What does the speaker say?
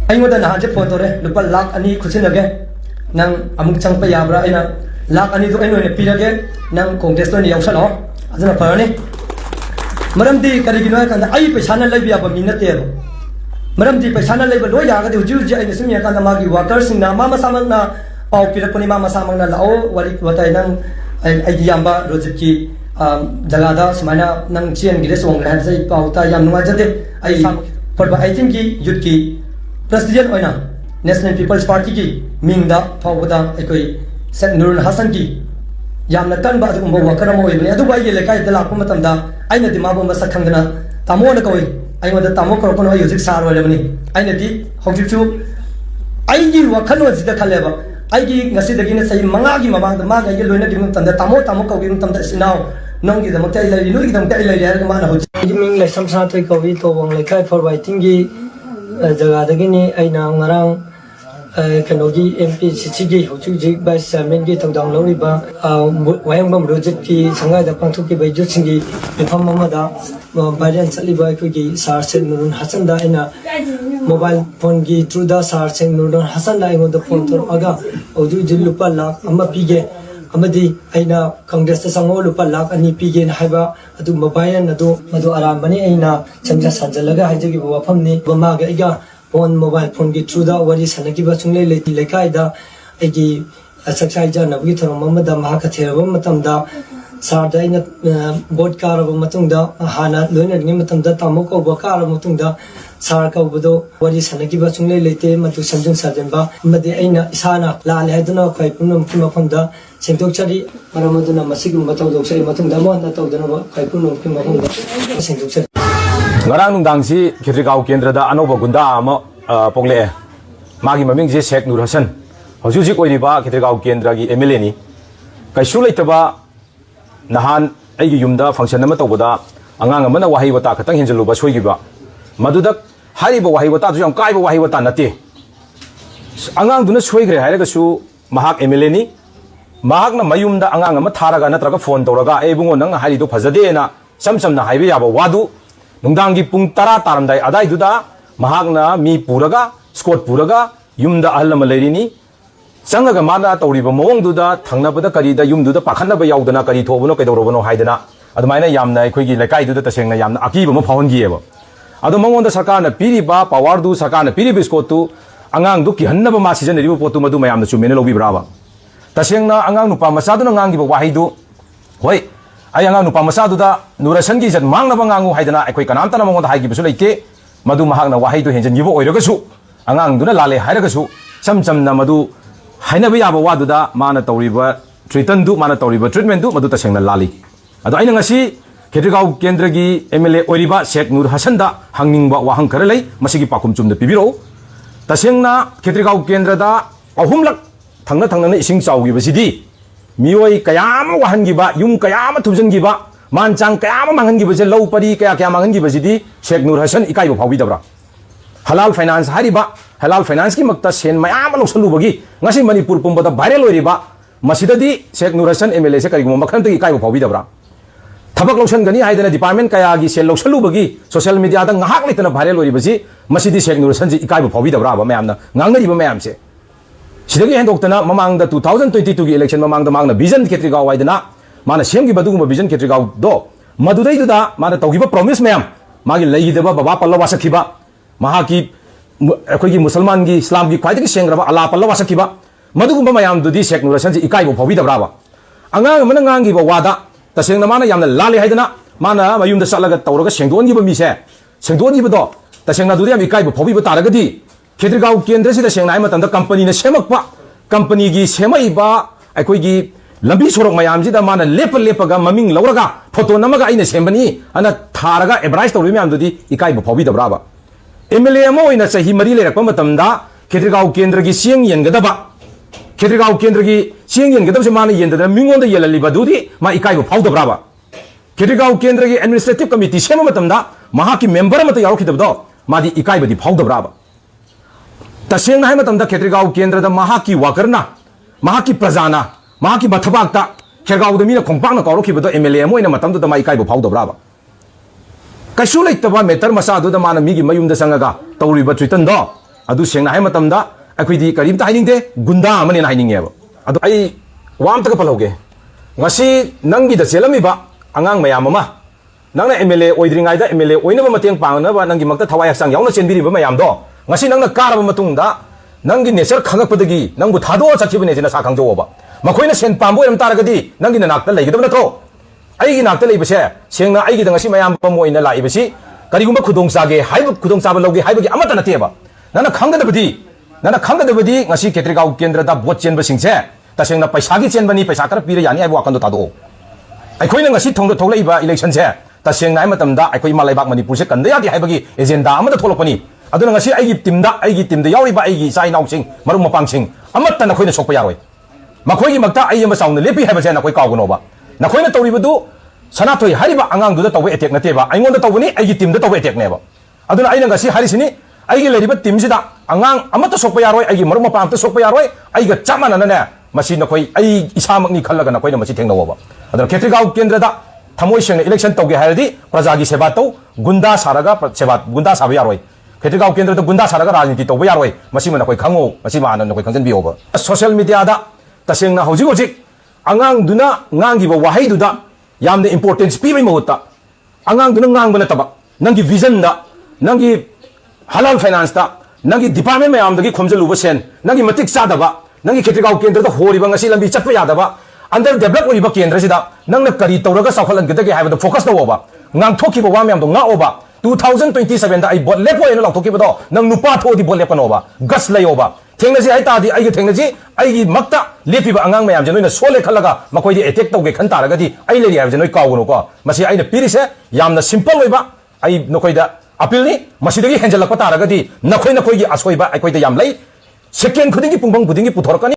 ꯑꯩꯉꯣꯟꯗ ꯅꯍꯥꯟꯁꯦ ꯐꯣꯟ ꯇꯧꯔꯦ ꯂꯨꯄꯥ ꯂꯥꯛ 2 ꯈꯨꯠꯁꯤꯟꯅꯒꯦ ꯅꯪ ꯑꯃꯨꯛ ꯆꯪꯄ ꯌꯥꯕ꯭ꯔꯥ ꯑꯩꯅ ꯂꯥꯛ 2ꯗꯣ ꯑꯩꯅ ꯑꯣꯏꯅ ꯄꯤꯔꯒꯦ ꯅꯪ ꯀꯣꯡꯒ꯭ꯔꯦꯁꯇ ꯑꯣꯏꯅ ꯌꯥꯎꯁꯜꯂꯣ ꯑꯗꯨꯅ ꯐꯔꯅꯤ ꯃꯔꯝꯗꯤ ꯀꯔꯤꯒꯤꯅꯣ ꯍꯥꯏꯀꯥꯟꯗ ꯑꯩ ꯄꯩꯁꯥꯅ ꯂꯩꯕ ꯌꯥꯕ ꯃꯤ ꯅꯠꯇꯦꯕ ꯃꯔꯝꯗꯤ ꯄꯩꯁꯥꯅ ꯂꯩꯕ ꯂꯣꯏ ꯌꯥꯒꯗꯤ ꯍꯧꯖꯤꯛ ꯍꯧꯖꯤꯛ ꯑꯩꯅ ꯁꯨꯝ ꯌꯦꯡꯀꯥꯟꯗ ꯃꯥꯒꯤ ꯋꯥꯀꯔꯁꯤꯡꯅ ꯃꯥ ꯃꯁꯥꯃꯛꯅ ꯄꯥꯎ ꯄꯤꯔꯛꯄꯅꯤ ꯃꯥ ꯃꯁꯥꯃꯛꯅ ꯂꯥꯛꯑꯣ ꯋꯥꯔꯤ ꯋꯥꯇꯥꯏ ꯅꯪ ꯑꯩꯒꯤ ꯌꯥꯝꯕ ꯔꯣꯖꯤꯠꯀꯤ ꯖꯒꯥꯗ ꯁꯨꯃꯥꯏꯅ ꯅꯪ ꯆꯦꯟꯒꯤꯔꯦ ꯆꯣꯡꯒ꯭ꯔꯦ ꯍꯥꯏꯕꯁꯦ ꯑꯩ ꯄꯥꯎ ꯇꯥꯏ ꯌꯥꯝ ꯅꯨꯡꯉꯥꯏꯖꯗꯦ ꯑꯩ ꯐꯣꯔꯕ 18ꯒꯤ ꯌꯨꯠꯀꯤ ꯄ꯭ꯔꯁꯤꯗꯦꯟꯠ ꯑꯣꯏꯅ ꯅꯦꯁꯅꯦꯜ ꯄꯤꯄꯜꯁ ꯄꯥꯔꯇꯤꯒꯤ ꯃꯤꯡꯗ ꯐꯥꯎꯕꯗ ꯑꯩꯈꯣꯏ ꯁꯦꯛ ꯅꯨꯔꯨꯜ ꯍꯁꯟꯒꯤ ꯌꯥꯝꯅ ꯀꯟꯕ ꯑꯗꯨꯒꯨꯝꯕ ꯋꯥꯀꯔ ꯑꯃ ꯑꯣꯏꯕꯅꯤ ꯑꯗꯨꯕꯨ ꯑꯩꯒꯤ ꯂꯩꯀꯥꯏꯗ ꯂꯥꯛꯄ ꯃꯇꯝꯗ ꯑꯩꯅꯗꯤ ꯃꯥꯕꯨ ꯃꯁꯛ ꯈꯪꯗꯅ ꯇꯥꯃꯣꯅ ꯀꯧꯏ ꯑꯩꯉꯣꯟꯗ ꯇꯥꯃꯣ ꯀꯧꯔꯛꯄꯅꯣ ꯑꯩ ꯍꯧꯖꯤꯛ ꯁꯥꯔ ꯑꯣꯏꯔꯕꯅꯤ ꯑꯩꯅꯗꯤ ꯍꯧꯖꯤꯛꯁꯨ ꯑꯩꯒꯤ ꯋꯥꯈꯜꯂꯣꯟꯁꯤꯗ ꯈꯜꯂꯦꯕ ꯑꯩꯒꯤ ꯉꯁꯤꯗꯒꯤꯅ ꯆꯍꯤ 5ꯒꯤ ꯃꯃꯥꯡꯗ ꯃꯥꯒ ꯑꯩꯒ ꯂꯣꯏꯅꯈꯤꯕ ꯃꯇꯝꯗ ꯇꯥꯃꯣ ꯇꯥꯃꯣ ꯀꯧꯈꯤꯕ ꯃꯇꯝꯗ ꯏꯆꯤꯟꯅꯥꯎ ꯅꯪꯒꯤꯗꯃꯛꯇ ꯑꯩ ꯂꯩꯔꯤ ꯅꯣꯏꯒꯤꯗꯃꯛꯇ ꯑꯩ ꯂꯩꯔꯤ ꯍꯥꯏꯔꯒ ꯃꯥꯅ ꯍꯧꯖꯤꯛ ꯑꯩꯒꯤ ꯃꯤꯡ ꯂꯩꯁꯝ ꯁꯅꯥꯊꯣꯏ ꯀꯧꯏ ꯇꯣꯕꯪ ꯂꯩꯀꯥꯏ ꯐꯣꯔꯕ 18ꯒꯤ ꯖꯒꯥꯗꯒꯤꯅꯤ ꯑꯩꯅ ꯉꯔꯥꯡ ꯀꯩꯅꯣꯒꯤ MP CCꯒꯤ ꯍꯧꯖꯤꯛ ꯚꯥꯏꯁ ꯆꯤꯌꯔꯃꯦꯟꯒꯤ ꯊꯧꯗꯥꯡ ꯂꯧꯔꯤꯕ ꯋꯥꯍꯦꯡꯕꯝ ꯔꯣꯖꯤꯠꯀꯤ ꯁꯪꯒꯥꯏꯗ ꯄꯥꯡꯊꯣꯛꯈꯤꯕ ꯌꯨꯠꯁꯤꯡꯒꯤ ꯃꯤꯐꯝ ꯑꯃꯗ ꯚꯥꯏꯔꯦꯜ ꯆꯠꯂꯤꯕ ꯑꯩꯈꯣꯏꯒꯤ ꯁꯥꯔ ꯁꯦꯛ ꯅꯨꯔꯨꯜ ꯍꯁꯟꯗ ꯑꯩꯅ ꯃꯣꯕꯥꯏꯜ ꯐꯣꯟꯒꯤ ꯊ꯭ꯔꯨꯗ ꯁꯥꯔ ꯁꯦꯛ ꯅꯨꯔꯨꯜ ꯍꯁꯟꯗ ꯑꯩꯉꯣꯟꯗ ꯐꯣꯟ ꯇꯧꯔꯛꯑꯒ ꯍꯧꯖꯤꯛ ꯂꯨꯄꯥ ꯂꯥꯛ 1 ꯄꯤꯒꯦ ꯑꯃꯗꯤ ꯑꯩꯅ ꯀꯪꯒ꯭ꯔꯦꯁꯇ ꯆꯪꯉꯣ ꯂꯨꯄꯥ ꯂꯥꯛ 2 ꯄꯤꯒꯦꯅ ꯍꯥꯏꯕ ꯑꯗꯨꯒꯨꯝꯕ ꯚꯥꯏꯔꯦꯜ ꯑꯗꯨ ꯃꯗꯨ ꯑꯔꯥꯟꯕꯅꯤ ꯑꯩꯅ ꯁꯝꯖ ꯁꯥꯖꯜꯂꯒ ꯍꯥꯏꯖꯈꯤꯕ ꯋꯥꯐꯝꯅꯤ ꯃꯥꯒ ꯑꯩꯒ ꯐꯣꯟ ꯃꯣꯕꯥꯏꯜ ꯐꯣꯟꯒꯤ ꯊ꯭ꯔꯨꯗ ꯋꯥꯔꯤ ꯁꯥꯟꯅꯈꯤꯕ ꯁꯨꯡꯂꯩ ꯂꯩꯇꯦ ꯂꯩꯀꯥꯏꯗ ꯑꯩꯒꯤ ꯆꯥꯛꯆꯥ ꯏꯖꯥꯟꯅꯕꯒꯤ ꯊꯧꯔꯝ ꯑꯃꯗ ꯃꯍꯥꯛꯀ ꯊꯦꯡꯅꯕ ꯃꯇꯝꯗ ꯁꯥꯔꯗ ꯑꯩꯅ ꯚꯣꯠ ꯀꯥꯔꯕ ꯃꯇꯨꯡꯗ ꯍꯥꯟꯅ ꯂꯣꯏꯅꯔꯤꯉꯩ ꯃꯇꯝꯗ ꯇꯥꯃꯣ ꯀꯧꯕ ꯀꯥꯔꯕ ꯃꯇꯨꯡꯗ ꯁꯥꯔ ꯀꯧꯕꯗꯣ ꯋꯥꯔꯤ ꯁꯥꯟꯅꯈꯤꯕ ꯁꯨꯡꯂꯩ ꯂꯩꯇꯦ ꯃꯗꯨ ꯁꯦꯝꯖꯤꯟ ꯁꯥꯖꯤꯟꯕ ꯑꯃꯗꯤ ꯑꯩꯅ ꯏꯁꯥꯅ ꯂꯥꯜꯂꯦ ꯍꯥꯏꯗꯨꯅ ꯈ꯭ꯋꯥꯏ ꯄꯨꯝꯅꯃꯛꯀꯤ ꯃꯐꯝꯗ ꯁꯦꯡꯗꯣꯛꯆꯔꯤ ꯃꯔꯝ ꯑꯗꯨꯅ ꯃꯁꯤꯒꯨꯝꯕ ꯊꯧꯗꯣꯛꯁꯦ ꯃꯇꯨꯡꯗ ꯑꯃꯨꯛ ꯍꯟꯅ ꯇꯧꯗꯅꯕ ꯈ꯭ꯋꯥꯏ ꯄꯨꯝꯅꯃꯛꯀꯤ ꯃꯐꯝꯗ ꯁꯦꯡꯗꯣꯛꯆꯔꯤ ngarang nungdangsi Khetrikau Kendrada anoba gunda ama pogle magi mamingje Sheikh Nur Hasan hojujik oiriba Khetrikau Kendra gi MLA ni kaisu leitaba nahan aigi yumda function ama tawbada angang amana wahi wata khatang hinjaluba soigiba maduda hariba wahi wata ju yam kaiba wahi wata nate angang duna soigre hairaga su mahak MLA ni mahak na mayumda angang ama tharaga natraga phone tawraga e bungo nang hari do phajade na samsam na haibe yaba wadu nungdangi pung tara taramdai adai duda mahakna mi puraga squad puraga yumda ahlama leirini sangaga mana tawriba mawong duda thangnabada karida yumduda pakhanaba yaudana kari thobuno kaidorobono haidana adumaina yamna aikoigi laikai duda tasengna yamna akiba ma phawangiyeba adu mangonda sarkarna piriba power du sarkarna piriba squad tu angang du ki hannaba ma season ribu potu madu mayamna chumena lobi braba tasengna angang nupa masaduna ngangiba wahidu hoi ai angang nupa masaduda Nurasan gi jan mangna bangangu haidana aikoi kanamtana mangonda haigibusu leite madu mahakna wahaidu henjan yibo oiragasu angang duna lale hairagasu samsamna madu hainaba yaba waduda mana tawriba treatment du mana tawriba treatment du madu tasengna lali adu aina ngasi Khetrikau Kendra gi MLA oiriba Sheikh Nur Hasan da hangningba wahang khara lei masigi pakum chumda pibiro tasengna Khetrikau Kendra da ahumlak thangna ising chawgi basidi mioi kayama wahangiba yum kayama thumjangiba manchang kayama mangangiba je low pari kaya mangangiba jidi Sheikh Nur Hasan ikai bo phawi dabra halal finance hariba halal finance ki makta sen mayam loksalu bagi ngasi manipur pumbada viral oiriba masidadi Sheikh Nur Hasan MLA se kari mo makhan te ikai bo phawi dabra thabak loksan gani haidana department kaya gi sel loksalu bagi social media da ngahak litana viral oiriba ji masidi Sheikh Nur Hasan ji ikai bo phawi dabra ba mayamna ngangari ba mayam se sidagi hendoktana mamangda 2022 gi election mamangda mangna vision Khetrikau waidana mana semgi baduguma vision Khetrikau do madudai duda mana tawgiba promise mayam magi leigidaba baba palla wasakhiba mahaki akoigi musalman gi islam gi khwaidagi sengraba ala palla wasakhiba madugumba mayam dudi Sheikh Nur Hasan ji ikai bo phawi dabra ba angang mana ngangi ba wada tasengna mana yamna lali haidana mana mayumda salaga tawraga sengdongi ba mise sengdongi ba do tasengna dudi am ikai bo phawi ba taragadi Khetrikau Kendra sida sengna ai matamda company na semakpa company gi semaiba aikoigi lambi sorok mayam jida mana lepaga maming lauraga photo namaga aina sembani ana tharaga advertise tawri mayam dudi ikai bo phawi dabra ba MLA mo ina sahi mari lerakpa matamda Khetrikau Kendra gi sieng yengadaba Khetrikau Kendra gi sieng yengadaba se mana yendada mingonda yelaliba dudi ma ikai bo phawdabra ba Khetrikau Kendra gi administrative committee sema matamda mahaki member mata yarokidabdo madi ikai badi phawdabra ba tasengna hai matamda Khetrikau Kendra da mahaki wakarna mahaki prajana mahaki mathabakta Khetrikau da mina khongpangna kawrokibado MLA mo ina matamda da mai ikai bo phawdabra ba kaisu leitaba meter masa du da mana migi mayum da sangaga tawriba tritan do adu sengna hai matamda akhoi di karim ta haning de gunda amane na haning eba adu ai wam ta ka paloge ngasi nangi da selami ba angang mayam ma nangna MLA oidringai da MLA oina ba mateng pangna ba nangi makta thawai aksang yauna chenbiri ba mayam do ngasi nangna kara ba matung da nangi nature khangak padagi nangbu thado chakhibane jena sa khangjo ba makoina sen pambo eram taragadi nangi na nakta leigidam na tho ai gi nakta leibase sengna ai gi da ngasi mayam pa moina laibasi karigumba khudong sage haibu khudong saba loge haibagi amata na teba nana khanggadabadi ngasi Khetrigao kendra da bot chen ba singse tasengna paisa gi chen bani paisa kar pira yani ai wakando tado ai khoina ngasi thongdo tholai ba election se tasengna ai matamda ai khoi malai bak manipur se kanda yadi haibagi agenda amada tholopani aduna ngasi ai gi timda yauri ba ai gi sai nau sing marum mapang sing amata na khoina sokpa yaroi makhoi gi makta ai ma sauna lepi haiba se na khoi kawgono ba na khoina tawribadu Sanathoi hariba angang duda tawe attack nateba aingonda tawani aigi team da tawe attack neba aduna aina ngasi harisini aigi leriba team sida angang amata sokpa yaroi aigi maruma pam ta sokpa yaroi aiga chamana na ne masi na koi ai isamakni khallaga na koi na masi thengna woba aduna Khetrigao kendra da thamoi sengna election tawge haidi praja gi seba taw gunda saraga seba gunda sabe yaroi Khetrigao kendra da gunda saraga rajniti tawbe yaroi masi mana koi khango masi mana na koi khangjan bi oba social media da tasengna hojik angang duna ngangi ba wahai duda yamne importance pi mai mohta angang duna ngang bana taba nangi vision da nangi halal finance da nangi department mai am dagi khomjalu ba sen nangi matik sa da ba nangi Khetrigao kendra da hori ba ngasi lambi chatpa ya da ba under develop ori ba kendra sida nangna kari tawraga sakhalan gidagi haiba da focus da oba ngang thoki ba wam yam do nga oba 2027 da ai bot lepo eno lak thoki ba do nang nupa tho di bot lepo no ba gas lai oba thengnaji ai ta di ai thengnaji ai gi makta lepi ba angang mayam janoi na sole khalaga makoi di attack tawge khan taraga di ai le ya janoi kawgono ko masi ai na pirise yamna simple oi ba ai nokoi da appeal ni masi dagi henjal lakpa taraga di nakoi gi asoi ba ai koi da yam lai second khudingi pungbang budingi puthorkani